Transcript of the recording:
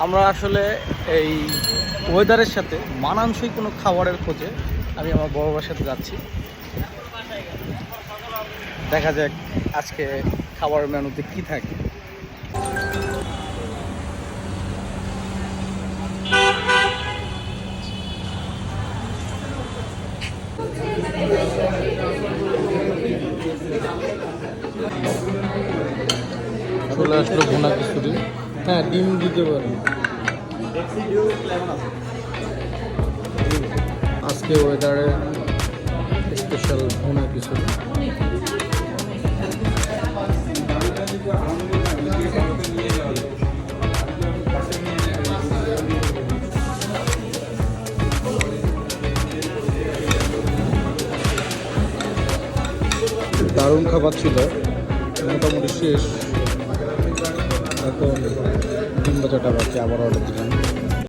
আমরা আসলে এই ওয়েদারের সাথে মানানসই কোনো খাবারের খোঁজে আমি আমার বড় ভাইয়ের সাথে যাচ্ছি। দেখা যাক আজকে খাবারের মেনুতে কি থাকে। চলে আসলো ভুনা খিচুড়ি। হ্যাঁ, ডিম দিতে পারেন। আজকে ওয়েদারে স্পেশাল ভুনা খিচুড়ি। দারুণ খাবার ছিল, মোটামুটি শেষ। এখন ডিম বাজাটা বাকি, আবার অর্ডার দিলাম।